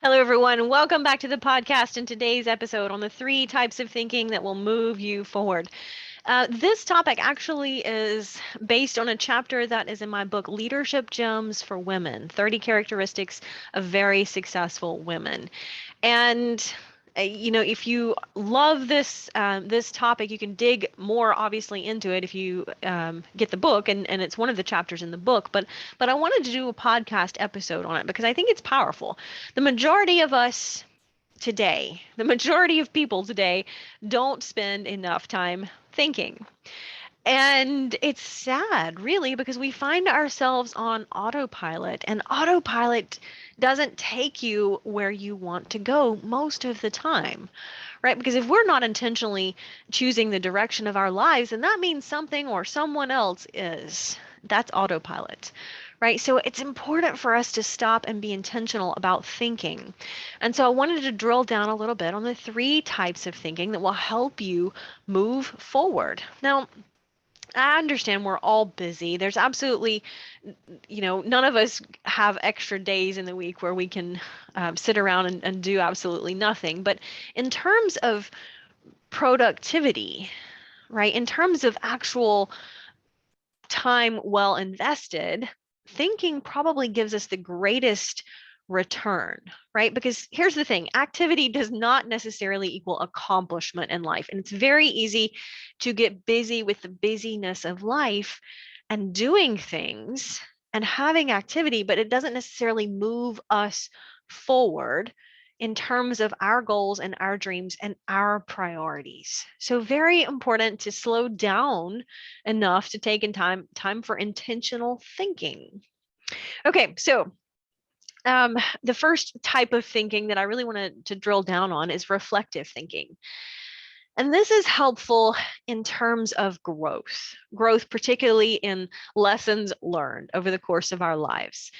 Hello, everyone. Welcome back to the podcast. In today's episode on the 3 types of thinking that will move you forward. This topic actually is based on a chapter that is in my book, Leadership Gems for Women 30 Characteristics of Very Successful Women. And if you love this topic, you can dig more obviously into it if you get the book, and it's one of the chapters in the book. But I wanted to do a podcast episode on it because I think it's powerful. The majority of us today, the majority of people today, don't spend enough time thinking. And it's sad, really, because we find ourselves on autopilot, and autopilot doesn't take you where you want to go most of the time, right? Because if we're not intentionally choosing the direction of our lives, then that means something or someone else is. That's autopilot, right? So it's important for us to stop and be intentional about thinking. And so I wanted to drill down a little bit on the 3 types of thinking that will help you move forward. Now, I understand we're all busy. There's absolutely, none of us have extra days in the week where we can sit around and do absolutely nothing. But in terms of productivity, right, in terms of actual time well invested, thinking probably gives us the greatest return, right? Because here's the thing, activity does not necessarily equal accomplishment in life. And it's very easy to get busy with the busyness of life and doing things and having activity, but it doesn't necessarily move us forward in terms of our goals and our dreams and our priorities. So very important to slow down enough to take in time for intentional thinking. Okay, so the first type of thinking that I really wanted to drill down on is reflective thinking. And this is helpful in terms of growth, particularly in lessons learned over the course of our lives,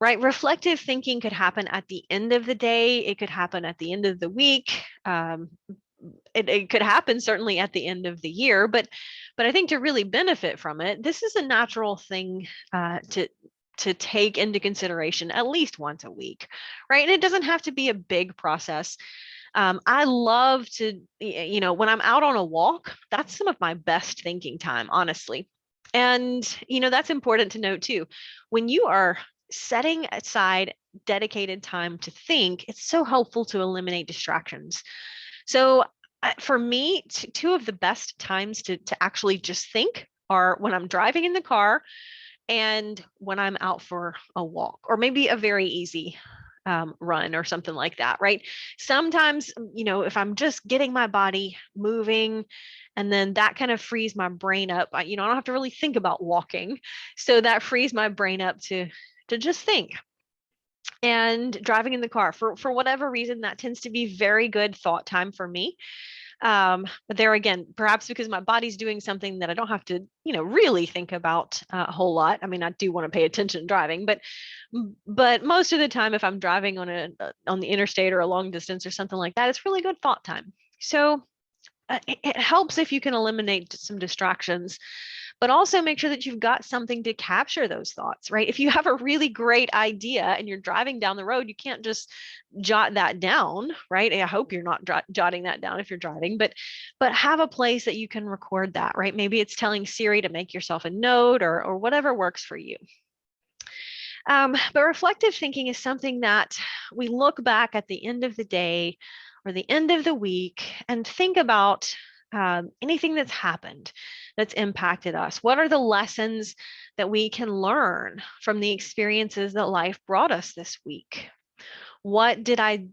right? Reflective thinking could happen at the end of the day. It could happen at the end of the week. It could happen certainly at the end of the year, but I think to really benefit from it, this is a natural thing to take into consideration at least once a week, right? And it doesn't have to be a big process. I love to, when I'm out on a walk, that's some of my best thinking time, honestly. And, that's important to note too. When you are setting aside dedicated time to think, it's so helpful to eliminate distractions. So for me, two of the best times to actually just think are when I'm driving in the car and when I'm out for a walk, or maybe a very easy run or something like that, right? Sometimes, if I'm just getting my body moving, and then that kind of frees my brain up. I don't have to really think about walking, so that frees my brain up to just think. And driving in the car, for whatever reason, that tends to be very good thought time for me. But there again, perhaps because my body's doing something that I don't have to, really think about a whole lot. I mean, I do want to pay attention driving, but most of the time, if I'm driving on the interstate or a long distance or something like that, it's really good thought time. So it helps if you can eliminate some distractions, but also make sure that you've got something to capture those thoughts, right? If you have a really great idea and you're driving down the road, you can't just jot that down, right? I hope you're not jotting that down if you're driving, but have a place that you can record that, right? Maybe it's telling Siri to make yourself a note, or whatever works for you. But reflective thinking is something that we look back at the end of the day or the end of the week and think about anything that's happened that's impacted us. What are the lessons that we can learn from the experiences that life brought us this week? What did I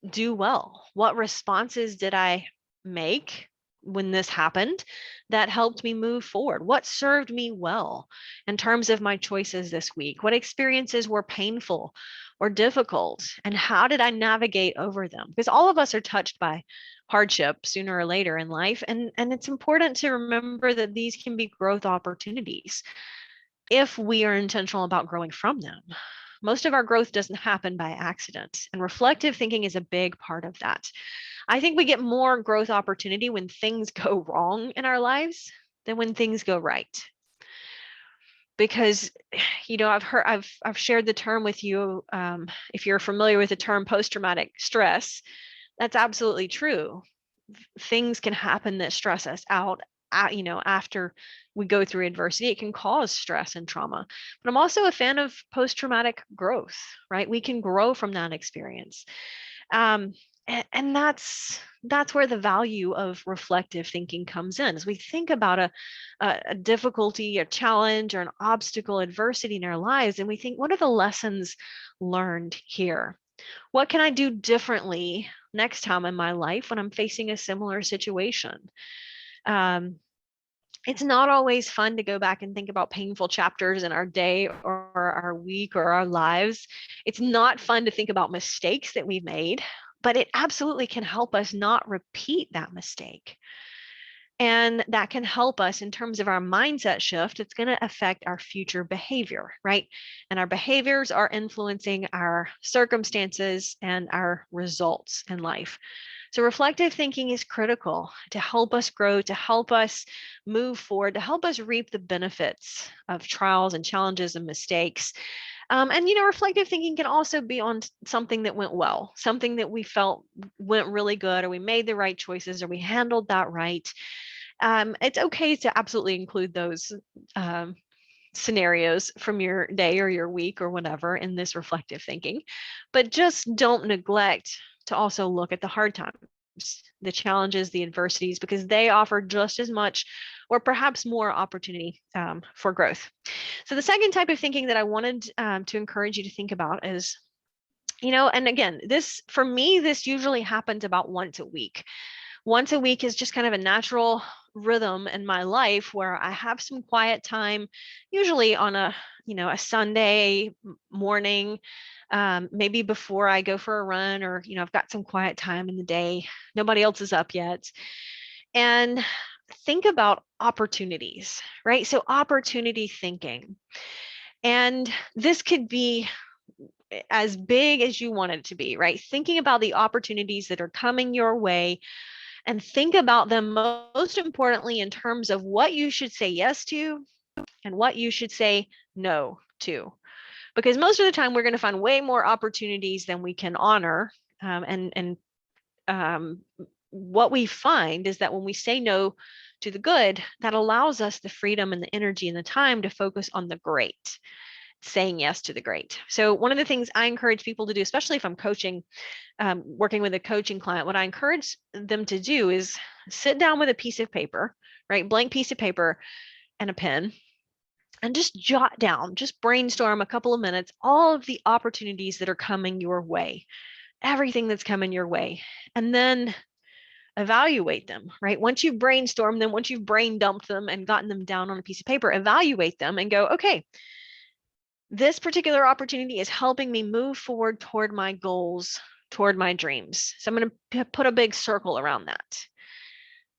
do well? What responses did I make when this happened that helped me move forward? What served me well in terms of my choices this week? What experiences were painful or difficult? And how did I navigate over them? Because all of us are touched by hardship sooner or later in life. And it's important to remember that these can be growth opportunities if we are intentional about growing from them. Most of our growth doesn't happen by accident, and reflective thinking is a big part of that. I think we get more growth opportunity when things go wrong in our lives than when things go right. because I've shared the term with you. If you're familiar with the term post-traumatic stress, that's absolutely true. Things can happen that stress us out, after we go through adversity. It can cause stress and trauma. But I'm also a fan of post-traumatic growth, right? We can grow from that experience. Um, and that's where the value of reflective thinking comes in. As we think about a difficulty, a challenge, or an obstacle, adversity in our lives, and we think, what are the lessons learned here? What can I do differently next time in my life when I'm facing a similar situation? Um, it's not always fun to go back and think about painful chapters in our day or our week or our lives. It's not fun to think about mistakes that we've made, but it absolutely can help us not repeat that mistake. And that can help us in terms of our mindset shift. It's going to affect our future behavior, right? And our behaviors are influencing our circumstances and our results in life. So reflective thinking is critical to help us grow, to help us move forward, to help us reap the benefits of trials and challenges and mistakes. And reflective thinking can also be on something that went well, something that we felt went really good, or we made the right choices, or we handled that right. It's okay to absolutely include those um, scenarios from your day or your week or whatever in this reflective thinking, but just don't neglect to also look at the hard times, the challenges, the adversities, because they offer just as much or perhaps more opportunity for growth. So the second type of thinking that I wanted to encourage you to think about is, and again, this for me, this usually happens about once a week. Once a week is just kind of a natural rhythm in my life where I have some quiet time, usually on a Sunday morning, maybe before I go for a run, or, I've got some quiet time in the day. Nobody else is up yet. And think about opportunities, right? So opportunity thinking. And this could be as big as you want it to be, right? Thinking about the opportunities that are coming your way, and think about them most importantly in terms of what you should say yes to and what you should say no to. Because most of the time we're going to find way more opportunities than we can honor. And what we find is that when we say no to the good, that allows us the freedom and the energy and the time to focus on the great, saying yes to the great. So one of the things I encourage people to do, especially if I'm coaching, working with a coaching client, what I encourage them to do is sit down with a piece of paper, right? Blank piece of paper and a pen, and just jot down, just brainstorm a couple of minutes, all of the opportunities that are coming your way, everything that's coming your way, and then evaluate them, right? Once you've brainstormed them, once you've brain dumped them and gotten them down on a piece of paper, evaluate them and go, okay, this particular opportunity is helping me move forward toward my goals, toward my dreams. So I'm going to put a big circle around that.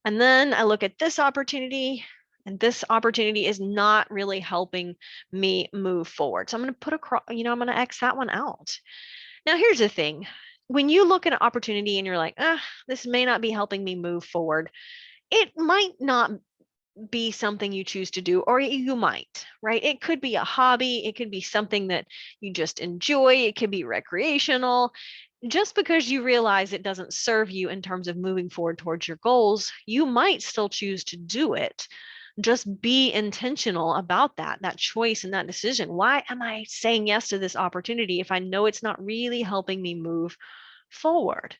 And then I look at this opportunity, and this opportunity is not really helping me move forward. So I'm going to I'm going to X that one out. Now, here's the thing. When you look at an opportunity and you're like, this may not be helping me move forward, it might not be something you choose to do, or you might, right? It could be a hobby. It could be something that you just enjoy. It could be recreational. Just because you realize it doesn't serve you in terms of moving forward towards your goals, you might still choose to do it. Just be intentional about that choice and that decision. Why am I saying yes to this opportunity if I know it's not really helping me move forward?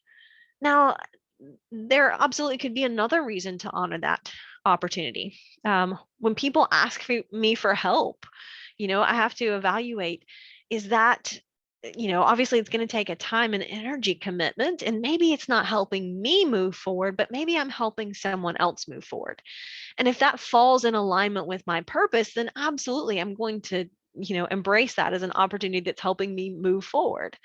Now, there absolutely could be another reason to honor that opportunity. When people ask me for help, I have to evaluate, is that, obviously it's going to take a time and energy commitment, and maybe it's not helping me move forward, but maybe I'm helping someone else move forward. And if that falls in alignment with my purpose, then absolutely I'm going to, embrace that as an opportunity that's helping me move forward.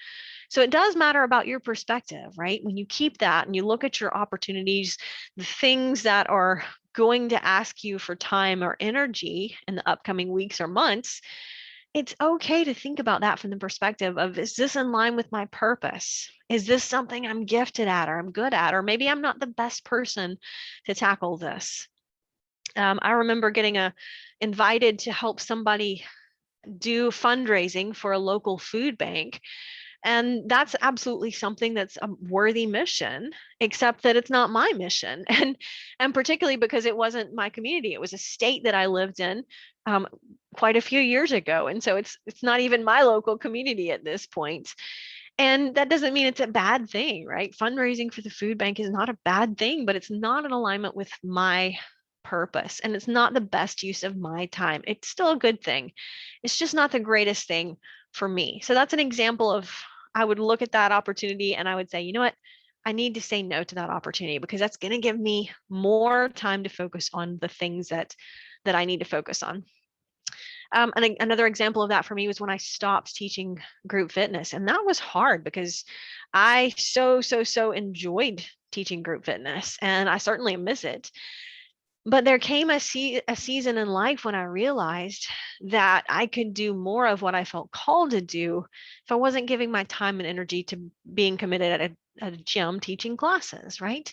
So it does matter about your perspective, right? When you keep that and you look at your opportunities, the things that are going to ask you for time or energy in the upcoming weeks or months, it's okay to think about that from the perspective of, is this in line with my purpose? Is this something I'm gifted at or I'm good at? Or maybe I'm not the best person to tackle this. I remember getting invited to help somebody do fundraising for a local food bank. And that's absolutely something that's a worthy mission, except that it's not my mission. And particularly because it wasn't my community. It was a state that I lived in um, quite a few years ago. And so it's not even my local community at this point. And that doesn't mean it's a bad thing, right? Fundraising for the food bank is not a bad thing, but it's not in alignment with my purpose. And it's not the best use of my time. It's still a good thing. It's just not the greatest thing for me. So that's an example of I would look at that opportunity and I would say, you know what? I need to say no to that opportunity because that's going to give me more time to focus on the things that I need to focus on. And another example of that for me was when I stopped teaching group fitness. And that was hard because I so enjoyed teaching group fitness and I certainly miss it. But there came a season in life when I realized that I could do more of what I felt called to do if I wasn't giving my time and energy to being committed at a gym teaching classes, right?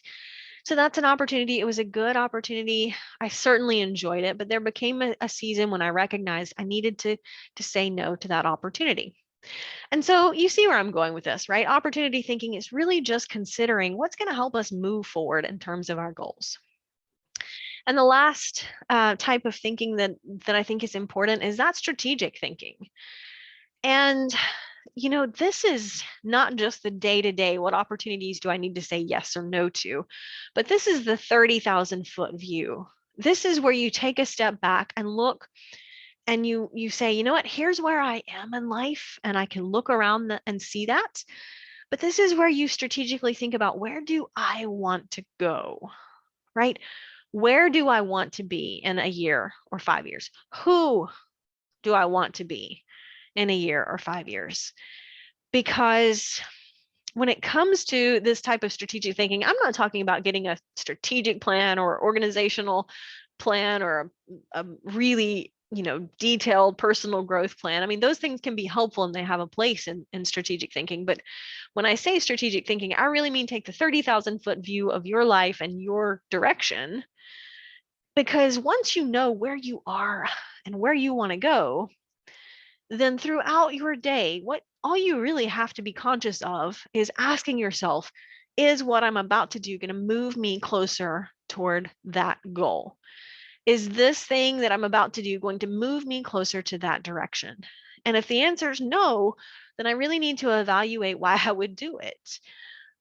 So that's an opportunity. It was a good opportunity. I certainly enjoyed it, but there became a season when I recognized I needed to say no to that opportunity. And so you see where I'm going with this, right? Opportunity thinking is really just considering what's going to help us move forward in terms of our goals. And the last type of thinking that I think is important is that strategic thinking. And this is not just the day to day, what opportunities do I need to say yes or no to, but this is the 30,000-foot view. This is where you take a step back and look and you say, you know what, here's where I am in life and I can look around and see that. But this is where you strategically think about, where do I want to go, right? Where do I want to be in a year or 5 years? Who do I want to be in a year or 5 years? Because when it comes to this type of strategic thinking, I'm not talking about getting a strategic plan or organizational plan or a really detailed personal growth plan. I mean, those things can be helpful and they have a place in strategic thinking. But when I say strategic thinking, I really mean take the 30,000-foot view of your life and your direction. Because once you know where you are and where you want to go, then throughout your day, what all you really have to be conscious of is asking yourself, is what I'm about to do going to move me closer toward that goal? Is this thing that I'm about to do going to move me closer to that direction? And if the answer is no, then I really need to evaluate why I would do it,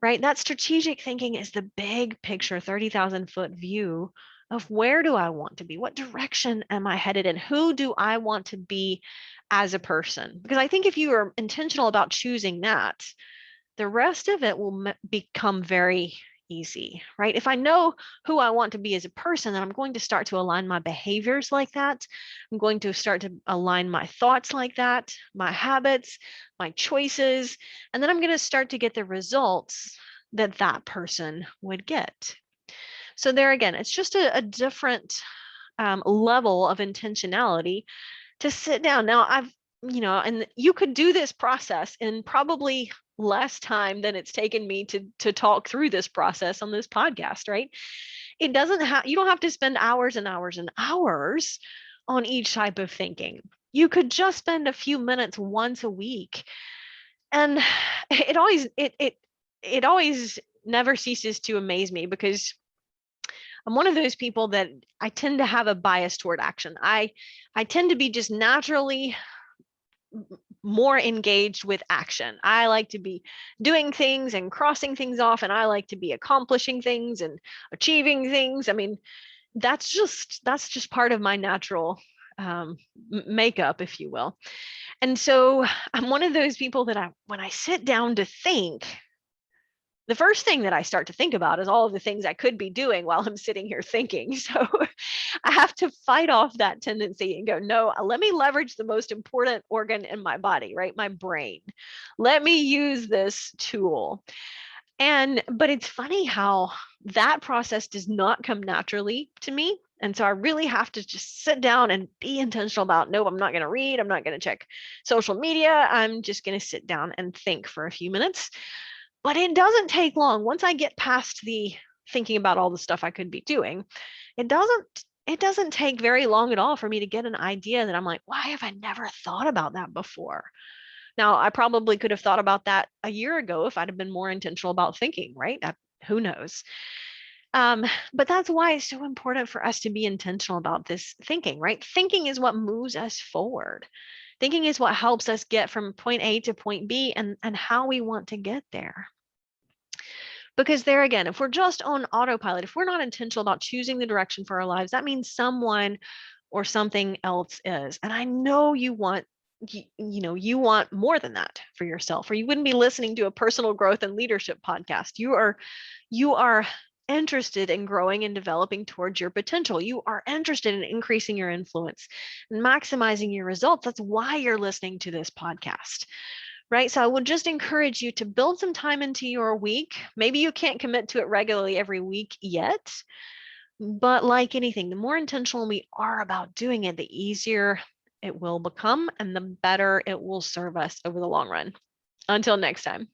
right? That strategic thinking is the big picture, 30,000-foot view of where do I want to be? What direction am I headed in? Who do I want to be as a person? Because I think if you are intentional about choosing that, the rest of it will become very easy, right? If I know who I want to be as a person, then I'm going to start to align my behaviors like that. I'm going to start to align my thoughts like that, my habits, my choices, and then I'm going to start to get the results that that person would get. So there again, it's just a different level of intentionality to sit down. Now and you could do this process in probably less time than it's taken me to talk through this process on this podcast, right? It doesn't have, you don't have to spend hours and hours and hours on each type of thinking. You could just spend a few minutes once a week. And it always never ceases to amaze me because I'm one of those people that I tend to have a bias toward action. I tend to be just naturally more engaged with action. I like to be doing things and crossing things off, and I like to be accomplishing things and achieving things. I mean, that's just part of my natural makeup, if you will. And so I'm one of those people that when I sit down to think, the first thing that I start to think about is all of the things I could be doing while I'm sitting here thinking. So I have to fight off that tendency and go, no, let me leverage the most important organ in my body, right? My brain. Let me use this tool. But it's funny how that process does not come naturally to me. And so I really have to just sit down and be intentional about, no, I'm not going to read. I'm not going to check social media. I'm just going to sit down and think for a few minutes. But it doesn't take long. Once I get past the thinking about all the stuff I could be doing, it doesn't it doesn't take very long at all for me to get an idea that I'm like, why have I never thought about that before? Now, I probably could have thought about that a year ago if I'd have been more intentional about thinking, right? Who knows? But that's why it's so important for us to be intentional about this thinking, right? Thinking is what moves us forward. Thinking is what helps us get from point A to point B and how we want to get there. Because there again, if we're just on autopilot, if we're not intentional about choosing the direction for our lives, that means someone or something else is. And I know you want more than that for yourself, or you wouldn't be listening to a personal growth and leadership podcast. You are interested in growing and developing towards your potential. You are interested in increasing your influence and maximizing your results. That's why you're listening to this podcast. Right. So I would just encourage you to build some time into your week. Maybe you can't commit to it regularly every week yet, but like anything, the more intentional we are about doing it, the easier it will become and the better it will serve us over the long run. Until next time.